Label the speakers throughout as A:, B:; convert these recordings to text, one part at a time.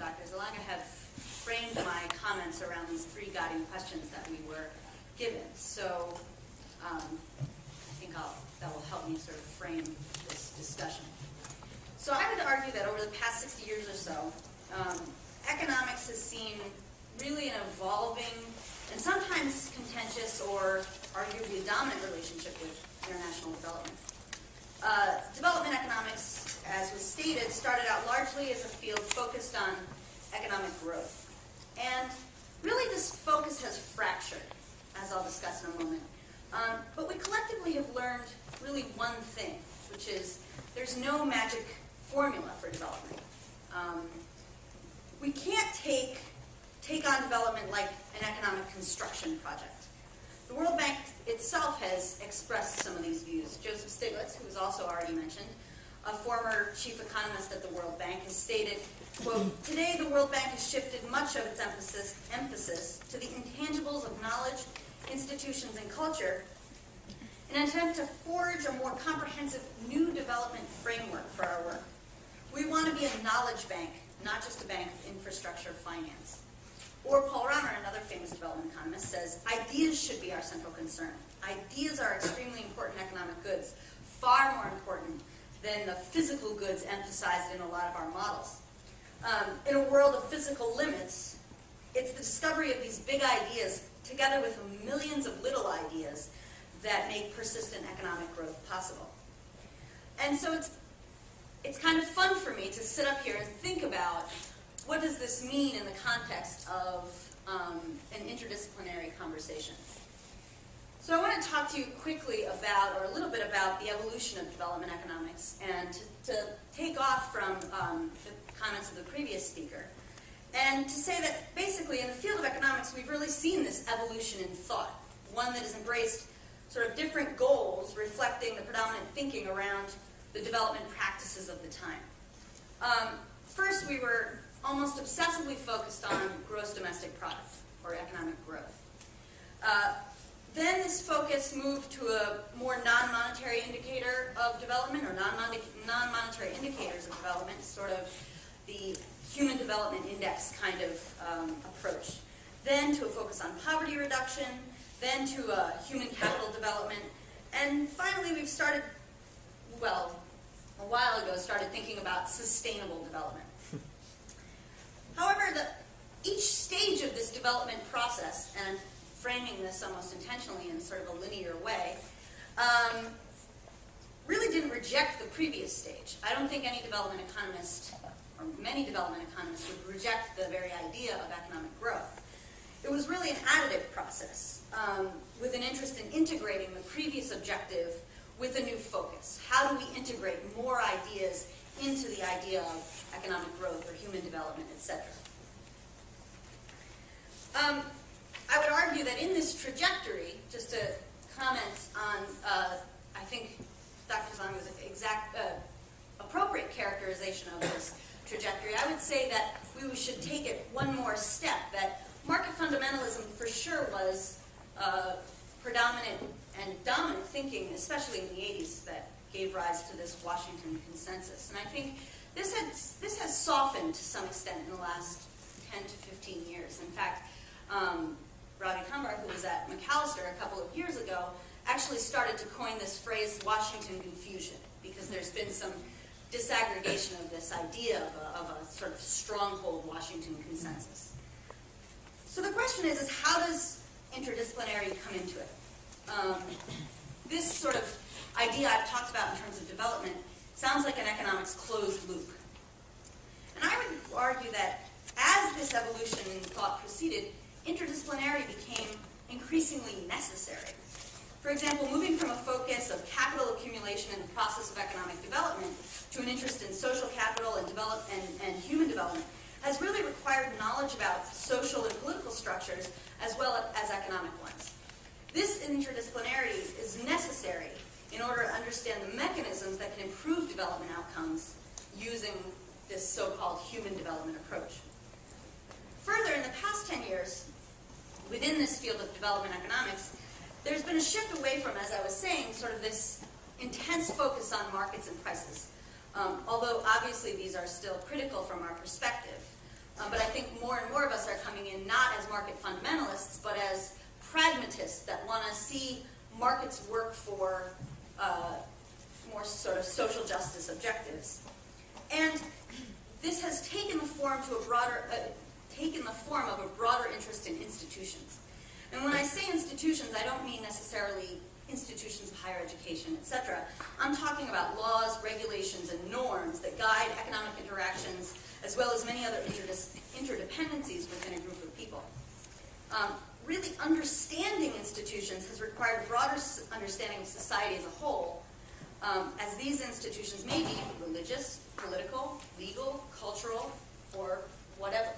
A: Dr. Zalaga have framed my comments around these three guiding questions that we were given. So I think that will help me sort of frame this discussion. So I would argue that over the past 60 years or so, economics has seen really an evolving and sometimes contentious or arguably dominant relationship with international development. Development economics, as was stated, started out largely as a field focused on economic growth. And really this focus has fractured, as I'll discuss in a moment. But we collectively have learned really one thing, which is there's no magic formula for development. We can't take on development like an economic construction project. The World Bank itself has expressed some of these views. Joseph Stiglitz, who was also already mentioned, a former chief economist at the World Bank, has stated, quote, "Today the World Bank has shifted much of its emphasis to the intangibles of knowledge, institutions, and culture in an attempt to forge a more comprehensive new development framework for our work. We want to be a knowledge bank, not just a bank of infrastructure finance." Or Paul Romer, another famous development economist, says, "Ideas should be our central concern. Ideas are extremely important economic goods, far more important than the physical goods emphasized in a lot of our models. In a world of physical limits, it's the discovery of these big ideas, together with millions of little ideas, that make persistent economic growth possible." And so it's kind of fun for me to sit up here and think about what does this mean in the context of an interdisciplinary conversation. So I want to talk to you quickly about, or a little bit about, the evolution of development economics, and to take off from the comments of the previous speaker, and to say that basically in the field of economics we've really seen this evolution in thought, one that has embraced sort of different goals reflecting the predominant thinking around the development practices of the time. First, we were almost obsessively focused on gross domestic product, or economic growth. Then this focus moved to a more non-monetary indicator of development, or non-monetary indicators of development, sort of the human development index kind of approach. Then to a focus on poverty reduction, then to human capital development, and finally we've started, well, a while ago, started thinking about sustainable development. However, each stage of this development process, and I'm framing this almost intentionally in sort of a linear way, really didn't reject the previous stage. I don't think any development economist, or many development economists, would reject the very idea of economic growth. It was really an additive process, with an interest in integrating the previous objective with a new focus. How do we integrate more ideas into the idea of economic growth or human development, etc.? I would argue that in this trajectory, just to comment on, I think Dr. Zong's appropriate characterization of this trajectory, I would say that we should take it one more step, that market fundamentalism for sure was predominant and dominant thinking, especially in the 80s, that gave rise to this Washington consensus. And I think this has softened to some extent in the last 10 to 15 years. In fact, Ravi Kumar, who was at McAllister a couple of years ago, actually started to coin this phrase Washington confusion, because there's been some disaggregation of this idea of a sort of stronghold Washington consensus. So the question is how does interdisciplinarity come into it? This sort of idea I've talked about in terms of development sounds like an economics closed loop. And I would argue that as this evolution in thought proceeded, interdisciplinarity became increasingly necessary. For example, moving from a focus of capital accumulation in the process of economic development to an interest in social capital and human development has really required knowledge about social and political structures as well as economic ones. This interdisciplinarity is necessary in order to understand the mechanisms that can improve development outcomes using this so-called human development approach. Further, in the past 10 years, within this field of development economics, there's been a shift away from, as I was saying, sort of this intense focus on markets and prices. Although obviously these are still critical from our perspective. but I think more and more of us are coming in not as market fundamentalists, but as pragmatists that want to see markets work for more sort of social justice objectives. And this has taken the form of a broader interest in institutions. And when I say institutions, I don't mean necessarily institutions of higher education, etc. I'm talking about laws, regulations, and norms that guide economic interactions, as well as many other interdependencies within a group of people. Really understanding institutions has required a broader understanding of society as a whole, as these institutions may be religious, political, legal, cultural, or whatever.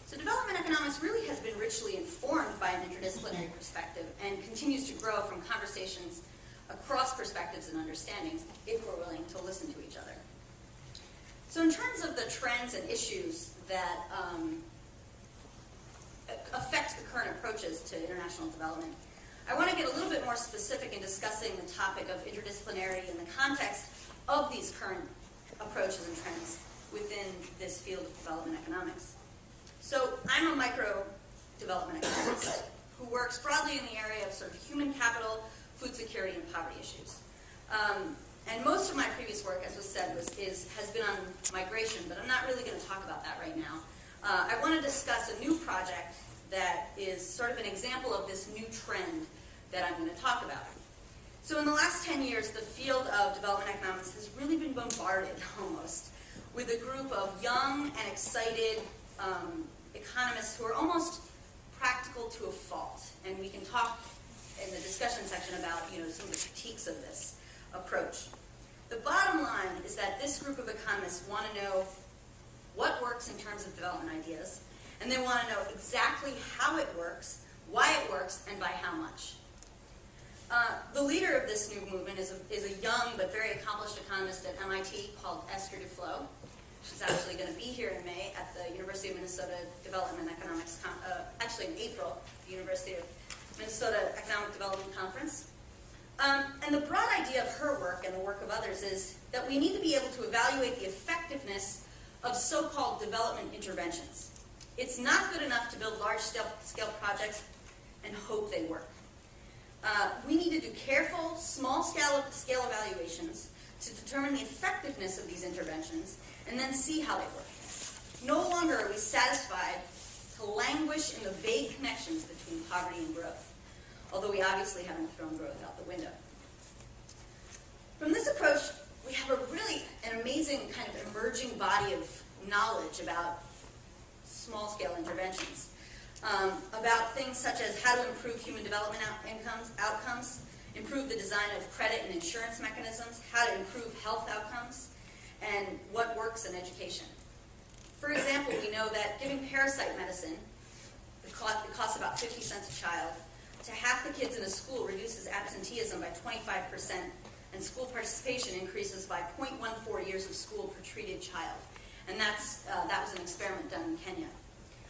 A: So development economics really has been richly informed by an interdisciplinary perspective and continues to grow from conversations across perspectives and understandings if we're willing to listen to each other. So in terms of the trends and issues that affect the current approaches to international development, I want to get a little bit more specific in discussing the topic of interdisciplinarity in the context of these current approaches and trends within this field of development economics. So I'm a micro development economist who works broadly in the area of sort of human capital, food security, and poverty issues. And most of my previous work, as was said, has been on migration, but I'm not really going to talk about that right now. I want to discuss a new project that is sort of an example of this new trend that I'm going to talk about. So in the last 10 years, the field of development economics has really been bombarded, almost, with a group of young and excited economists who are almost practical to a fault. And we can talk in the discussion section about some of the critiques of this approach. The bottom line is that this group of economists want to know what works in terms of development ideas, and they want to know exactly how it works, why it works, and by how much. The leader of this new movement is a young but very accomplished economist at MIT called Esther Duflo. She's actually going to be here in May at the University of Minnesota Development Economics, actually in April, the University of Minnesota Economic Development Conference. And the broad idea of her work and the work of others is that we need to be able to evaluate the effectiveness of so-called development interventions. It's not good enough to build large-scale projects and hope they work. We need to do careful, small-scale evaluations to determine the effectiveness of these interventions and then see how they work. No longer are we satisfied to languish in the vague connections between poverty and growth, although we obviously haven't thrown growth out the window. From this approach, we have an amazing kind of emerging body of knowledge about small-scale interventions, about things such as how to improve human development outcomes, improve the design of credit and insurance mechanisms, how to improve health outcomes, and what works in education. For example, we know that giving parasite medicine, it costs about 50 cents a child, to half the kids in a school reduces absenteeism by 25%, and school participation increases by 0.14 years of school per treated child. And that was an experiment done in Kenya.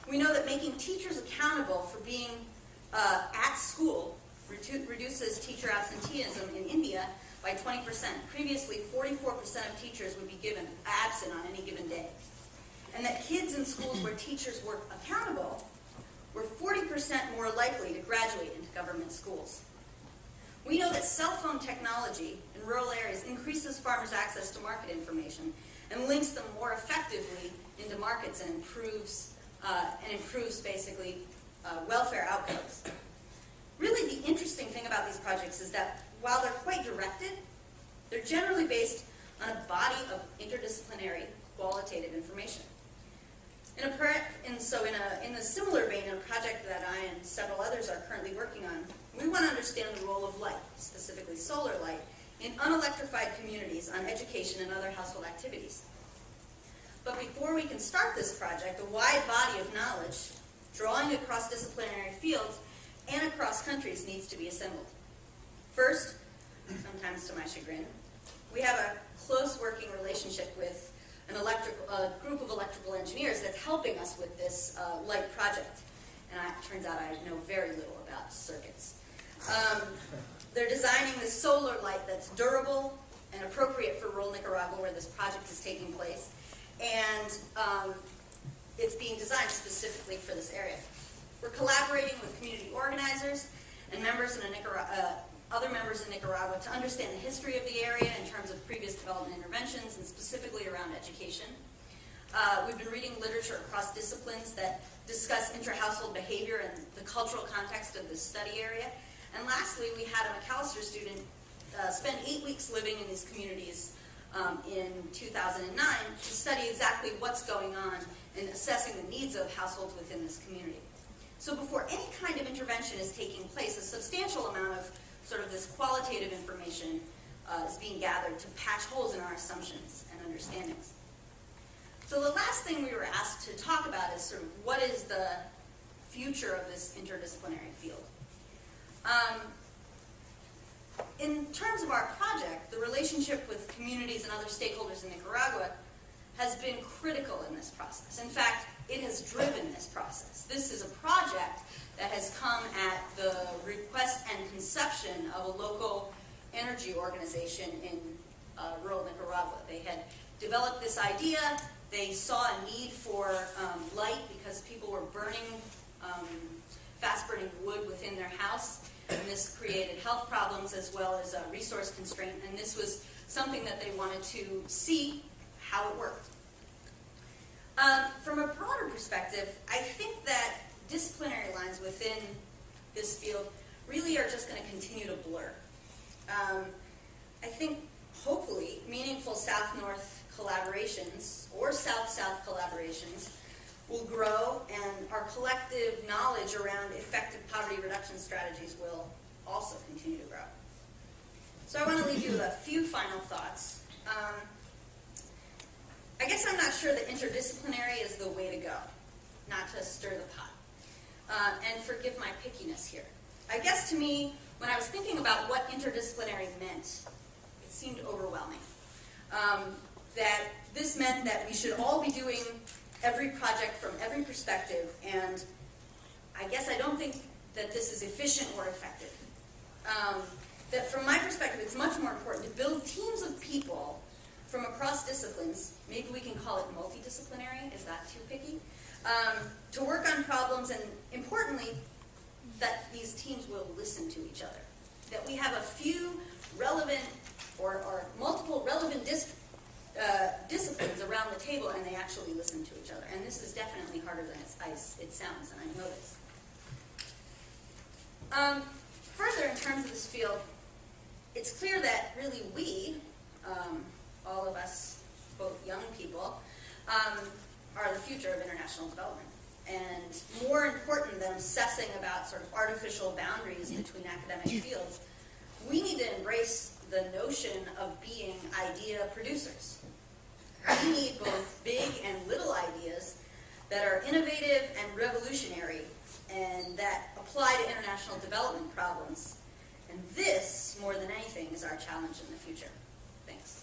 A: We know that making teachers accountable for being at school reduces teacher absenteeism in India by 20%. Previously, 44% of teachers would be given absent on any given day. And that kids in schools where teachers were accountable were 40% more likely to graduate into government schools. We know that cell phone technology in rural areas increases farmers' access to market information and links them more effectively into markets and improves basically welfare outcomes. Really, the interesting thing about these projects is that while they're quite directed, they're generally based on a body of interdisciplinary qualitative information. In a similar vein, in a project that I and several others are currently working on, we want to understand the role of light, specifically solar light, in unelectrified communities on education and other household activities. But before we can start this project, a wide body of knowledge, drawing across disciplinary fields and across countries, needs to be assembled. First, sometimes to my chagrin, we have a close working relationship with a group of electrical engineers that's helping us with this light project. And it turns out I know very little about circuits. They're designing this solar light that's durable and appropriate for rural Nicaragua where this project is taking place. And it's being designed specifically for this area. We're collaborating with community organizers and members in other members in Nicaragua to understand the history of the area in terms of previous development interventions and specifically around education. We've been reading literature across disciplines that discuss intra-household behavior and the cultural context of this study area. And lastly, we had a McAllister student spend 8 weeks living in these communities in 2009 to study exactly what's going on in assessing the needs of households within this community. So before any kind of intervention is taking place, a substantial amount of sort of this qualitative information is being gathered to patch holes in our assumptions and understandings. So the last thing we were asked to talk about is sort of what is the future of this interdisciplinary field. In terms of our project, the relationship with communities and other stakeholders in Nicaragua has been critical in this process. In fact, it has driven this process. This is a project that has come at the request and conception of a local energy organization in rural Nicaragua. They had developed this idea. They saw a need for light because people were burning fast-burning wood within their house, and this created health problems as well as a resource constraint, and this was something that they wanted to see how it worked. From a broader perspective, I think that disciplinary lines within this field really are just going to continue to blur. I think, hopefully, meaningful South-North collaborations or South-South collaborations will grow, and our collective knowledge around effective poverty reduction strategies will also continue to grow. So I want to leave you with a few final thoughts. I guess I'm not sure that interdisciplinary is the way to go, not to stir the pot. And forgive my pickiness here. I guess to me, when I was thinking about what interdisciplinary meant, it seemed overwhelming. That this meant that we should all be doing every project from every perspective, and I guess I don't think that this is efficient or effective. That from my perspective, it's much more important to build teams of people from across disciplines, maybe we can call it multidisciplinary, is that too picky? To work on problems, and importantly, that these teams will listen to each other. That we have a few relevant or multiple relevant disciplines around the table, and they actually listen to each other. And this is definitely harder than it sounds, and I know this. Further, in terms of this field, it's clear that really we, all of us, both young people, are the future of international development. And more important than obsessing about sort of artificial boundaries between academic fields, we need to embrace the notion of being idea producers. We need both big and little ideas that are innovative and revolutionary and that apply to international development problems. And this, more than anything, is our challenge in the future. Thanks.